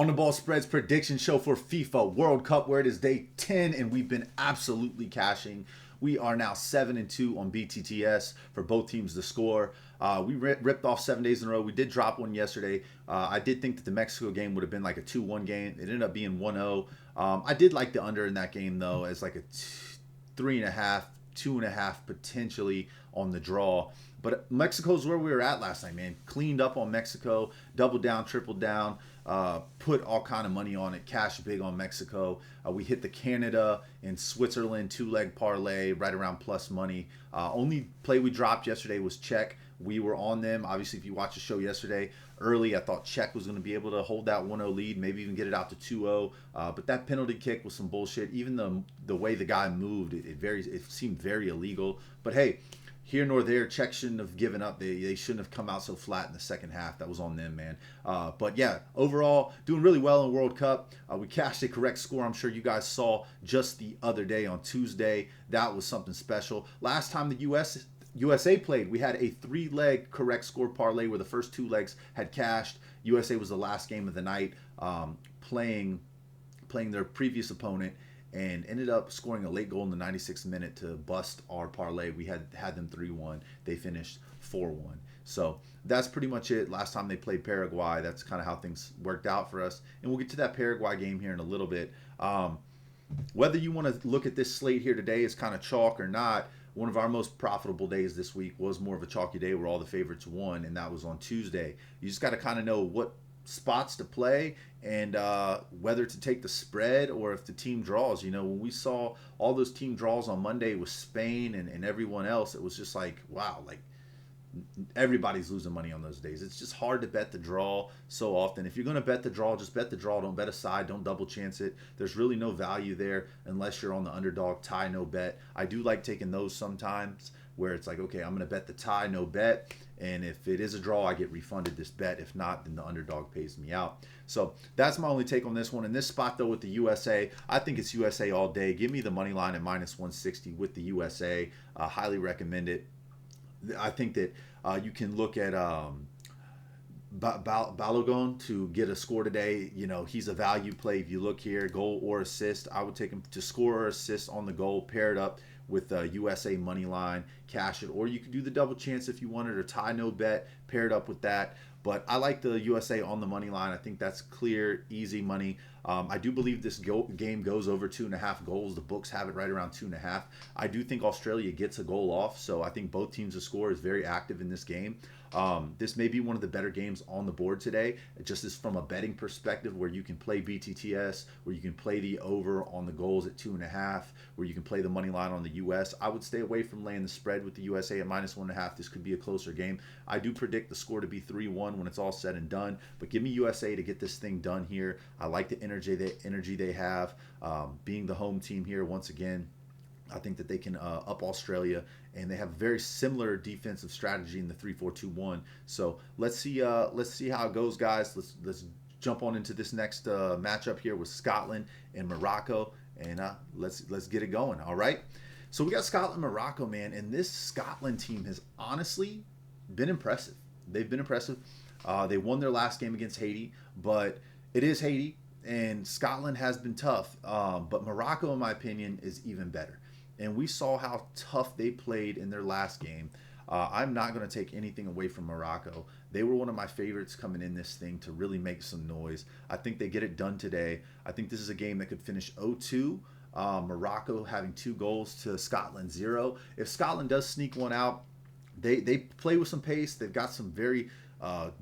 On the Ball Spreads prediction show for FIFA World Cup, where it is day 10 and we've been absolutely cashing. We are now 7-2 on BTTS for both teams to score. We ripped off 7 days in a row. We did drop one yesterday. I did think that the Mexico game would have been like a 2-1 game. It ended up being 1-0. I did like the under in that game though, as like a 3.5, 2.5 potentially on the draw. But Mexico's where we were at last night, man. Cleaned up on Mexico, doubled down, tripled down, put all kind of money on it, cash big on Mexico. We hit the Canada and Switzerland 2-leg parlay right around plus money. Only play we dropped yesterday was Czech. We were on them. Obviously, if you watched the show yesterday, early, I thought Czech was going to be able to hold that 1-0 lead, maybe even get it out to 2-0. But that penalty kick was some bullshit. Even the way the guy moved, it seemed very illegal. But hey, here nor there, Czech shouldn't have given up. They shouldn't have come out so flat in the second half. That was on them, man. But yeah, overall, doing really well in World Cup. We cashed a correct score. I'm sure you guys saw just the other day on Tuesday. That was something special. Last time the USA played, we had a 3-leg correct score parlay where the first 2 legs had cashed. USA was the last game of the night, playing their previous opponent, and ended up scoring a late goal in the 96th minute to bust our parlay. We had them 3-1. They finished 4-1. So that's pretty much it. Last time they played Paraguay, that's kind of how things worked out for us. And we'll get to that Paraguay game here in a little bit. Whether you want to look at this slate here today as kind of chalk or not, one of our most profitable days this week was more of a chalky day where all the favorites won, and that was on Tuesday. You just got to kind of know what spots to play and whether to take the spread or if the team draws. You know, when we saw all those team draws on Monday with Spain and everyone else, it was just like, wow, like everybody's losing money on those days. It's just hard to bet the draw so often. If you're going to bet the draw, just bet the draw. Don't bet a side. Don't double chance it. There's really no value there unless you're on the underdog tie, no bet. I do like taking those sometimes where it's like, okay, I'm going to bet the tie, no bet. And if it is a draw, I get refunded this bet. If not, then the underdog pays me out. So that's my only take on this one. In this spot, though, with the USA, I think it's USA all day. Give me the money line at minus 160 with the USA. Highly recommend it. I think that you can look at Balogun to get a score today. You know, he's a value play. If you look here, goal or assist, I would take him to score or assist on the goal, pair it up with USA money line, cash it. Or you could do the double chance if you wanted, or tie no bet, pair it up with that. But I like the USA on the money line. I think that's clear, easy money. I do believe this game goes over 2.5 goals. The books have it right around 2.5. I do think Australia gets a goal off, so I think both teams to score is very active in this game. This may be one of the better games on the board today, just as from a betting perspective, where you can play BTTS, where you can play the over on the goals at 2.5, where you can play the money line on the US. I would stay away from laying the spread with the USA at minus 1.5. This could be a closer game. I do predict the score to be 3-1 when it's all said and done, but give me USA to get this thing done here. I like the energy they have, being the home team here once again. I think that they can up Australia, and they have a very similar defensive strategy in the 3-4-2-1. So let's see how it goes, guys. Let's jump on into this next matchup here with Scotland and Morocco, and let's get it going. All right. So we got Scotland, Morocco, man, and this Scotland team has honestly been impressive. They've been impressive. They won their last game against Haiti, but it is Haiti, and Scotland has been tough. But Morocco, in my opinion, is even better. And we saw how tough they played in their last game. I'm not going to take anything away from Morocco. They were one of my favorites coming in this thing to really make some noise. I think they get it done today. I think this is a game that could finish 0-2. Morocco having 2 goals to Scotland 0. If Scotland does sneak one out, they play with some pace. They've got some very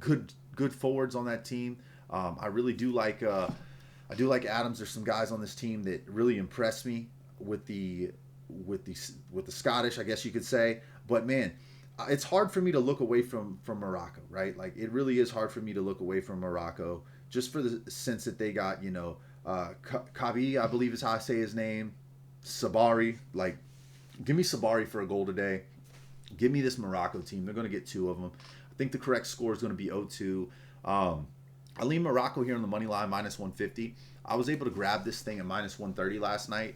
good forwards on that team. I really do like Adams. There's some guys on this team that really impress me with the Scottish, I guess you could say. But man, it's hard for me to look away from Morocco, right? Like, it really is hard for me to look away from Morocco, just for the sense that they got, you know, Kabi, I believe is how I say his name, Sabari. Like, give me Sabari for a goal today. Give me this Morocco team. They're going to get 2 of them. I think the correct score is going to be 0-2. I lean Morocco here on the money line, minus 150. I was able to grab this thing at minus 130 last night.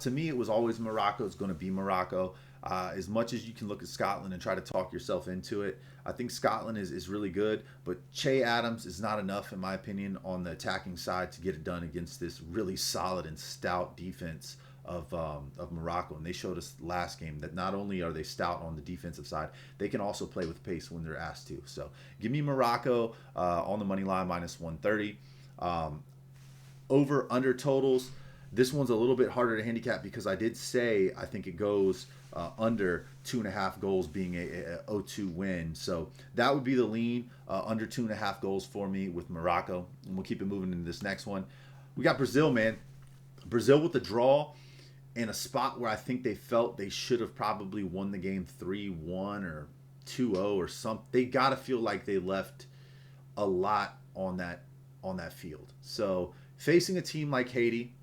To me, it was always Morocco. It's going to be Morocco. As much as you can look at Scotland and try to talk yourself into it, I think Scotland is really good, but Che Adams is not enough, in my opinion, on the attacking side to get it done against this really solid and stout defense of Morocco. And they showed us last game that not only are they stout on the defensive side, they can also play with pace when they're asked to. So give me Morocco on the money line minus 130. Over under totals. This one's a little bit harder to handicap because I did say I think it goes under 2.5 goals being a 0-2 win. So that would be the lean, under 2.5 goals for me with Morocco. And we'll keep it moving into this next one. We got Brazil, man. Brazil with the draw in a spot where I think they felt they should have probably won the game 3-1 or 2-0 or something. They got to feel like they left a lot on that field. So facing a team like Haiti,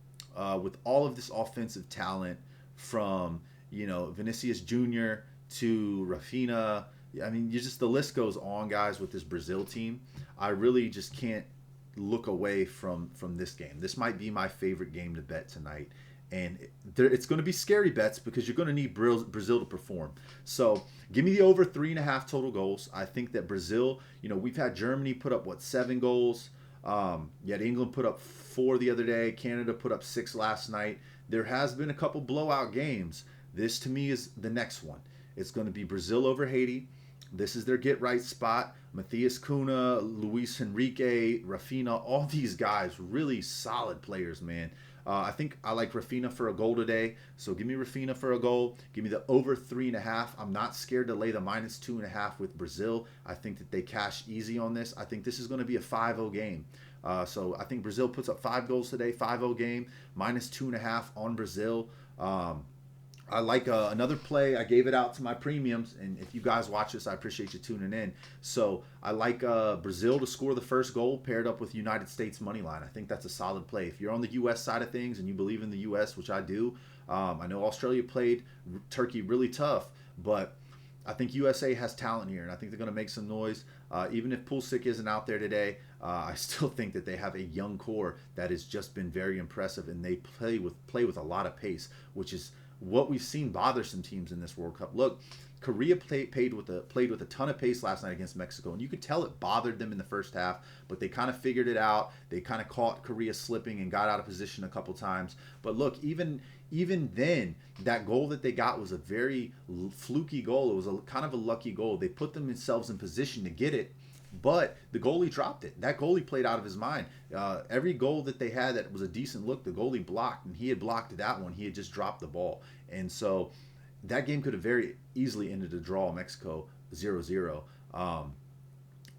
with all of this offensive talent from, Vinicius Jr. to Rafinha. I mean, the list goes on, guys, with this Brazil team. I really just can't look away from this game. This might be my favorite game to bet tonight. And it's going to be scary bets because you're going to need Brazil to perform. So give me the over 3.5 total goals. I think that Brazil, we've had Germany put up, 7 goals? Yet England put up 4 the other day. Canada put up 6 last night. There has been a couple blowout games. This, to me, is the next one. It's going to be Brazil over Haiti. This is their get-right spot. Matthias Cunha, Luis Enrique, Rafinha, all these guys, really solid players, man. I think I like Rafinha for a goal today. So give me Rafinha for a goal. Give me the over 3.5. I'm not scared to lay the minus 2.5 with Brazil. I think that they cash easy on this. I think this is going to be a 5-0 game. So I think Brazil puts up 5 goals today, 5-0 game, minus 2.5 on Brazil. I like another play. I gave it out to my premiums, and if you guys watch this, I appreciate you tuning in. So I like Brazil to score the first goal paired up with United States money line. I think that's a solid play. If you're on the U.S. side of things and you believe in the U.S., which I do, I know Australia played Turkey really tough, but I think USA has talent here, and I think they're going to make some noise. Even if Pulisic isn't out there today, I still think that they have a young core that has just been very impressive, and they play with a lot of pace, which is what we've seen bother some teams in this World Cup. Look, Korea played with a ton of pace last night against Mexico, and you could tell it bothered them in the first half, but they kind of figured it out. They kind of caught Korea slipping and got out of position a couple times. But look, even then, that goal that they got was a very fluky goal. It was a kind of a lucky goal. They put themselves in position to get it, but the goalie dropped it. That goalie played out of his mind. Every goal that they had that was a decent look, the goalie blocked, and he had blocked that one. He had just dropped the ball. And so that game could have very easily ended a draw, Mexico 0-0,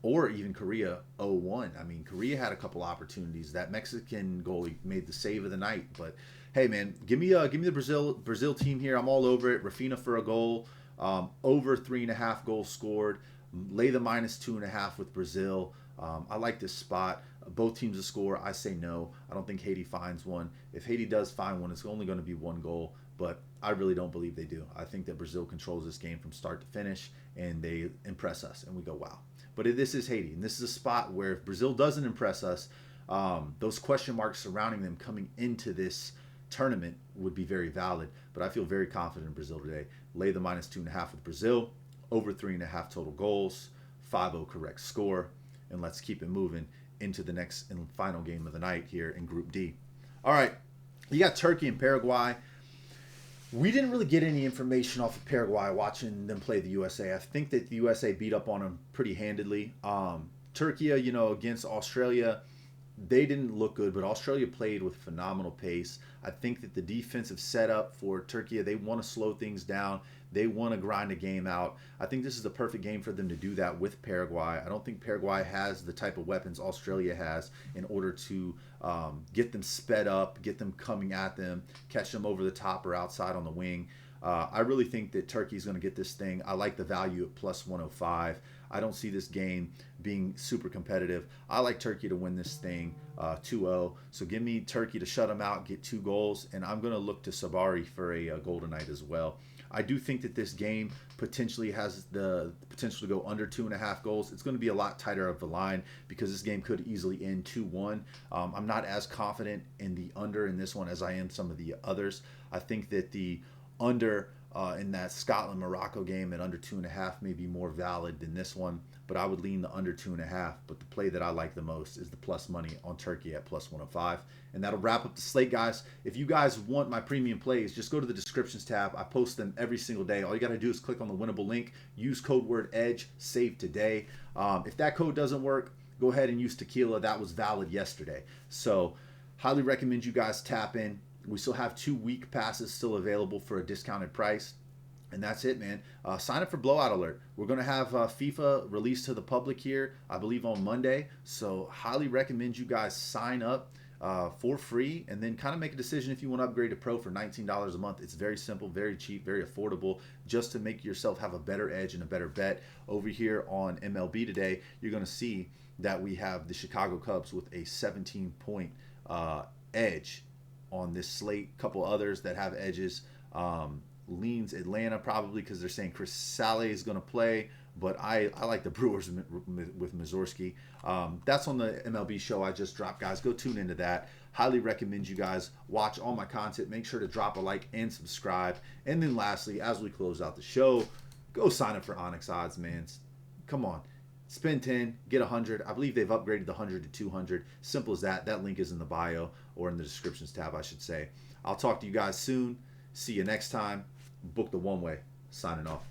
or even Korea 0-1. I mean, Korea had a couple opportunities. That Mexican goalie made the save of the night. But hey, man, give me the Brazil team here. I'm all over it. Rafinha for a goal, over 3.5 goals scored. Lay the minus 2.5 with Brazil. I like this spot. Both teams to score. I say no. I don't think Haiti finds one. If Haiti does find one, it's only going to be 1 goal. But I really don't believe they do. I think that Brazil controls this game from start to finish, and they impress us, and we go, wow. But this is Haiti, and this is a spot where if Brazil doesn't impress us, those question marks surrounding them coming into this tournament would be very valid. But I feel very confident in Brazil today. Lay the minus 2.5 with Brazil. Over 3.5 total goals, 5-0 correct score, and let's keep it moving into the next and final game of the night here in Group D. All right, you got Turkey and Paraguay. We didn't really get any information off of Paraguay watching them play the USA. I think that the USA beat up on them pretty handedly. Turkey, against Australia, they didn't look good, but Australia played with phenomenal pace. I think that the defensive setup for Turkey, they want to slow things down. They want to grind a game out. I think this is the perfect game for them to do that with Paraguay. I don't think Paraguay has the type of weapons Australia has in order to get them sped up, get them coming at them, catch them over the top or outside on the wing. I really think that Turkey's going to get this thing. I like the value at plus 105. I don't see this game being super competitive. I like Turkey to win this thing 2-0. So give me Turkey to shut them out, get 2 goals, and I'm going to look to Sabari for a goal tonight as well. I do think that this game potentially has the potential to go under 2.5 goals. It's going to be a lot tighter of the line because this game could easily end 2-1. I'm not as confident in the under in this one as I am some of the others. I think that the under in that Scotland-Morocco game at under 2.5 may be more valid than this one, but I would lean the under 2.5. But the play that I like the most is the plus money on Turkey at plus 105. And that'll wrap up the slate, guys. If you guys want my premium plays, just go to the descriptions tab. I post them every single day. All you got to do is click on the Winible link, use code word EDGE, save today. If that code doesn't work, go ahead and use tequila. That was valid yesterday. So highly recommend you guys tap in. We still have 2 week passes still available for a discounted price. And that's it, man. Sign up for Blowout Alert. We're going to have FIFA released to the public here, I believe, on Monday. So highly recommend you guys sign up for free and then kind of make a decision if you want to upgrade to Pro for $19 a month. It's very simple, very cheap, very affordable, just to make yourself have a better edge and a better bet. Over here on MLB today, you're going to see that we have the Chicago Cubs with a 17-point edge on this slate. Couple others that have edges. Leans Atlanta probably because they're saying Chris Sale is going to play, but I like the Brewers with Mazursky. That's on the MLB show I just dropped, guys. Go tune into that. Highly recommend you guys watch all my content. Make sure to drop a like and subscribe. And then lastly, as we close out the show, go sign up for ONYX odds, man. Come on. Spend 10, get 100. I believe they've upgraded the 100 to 200. Simple as that. That link is in the bio or in the descriptions tab, I should say. I'll talk to you guys soon. See you next time. Book the one way. Signing off.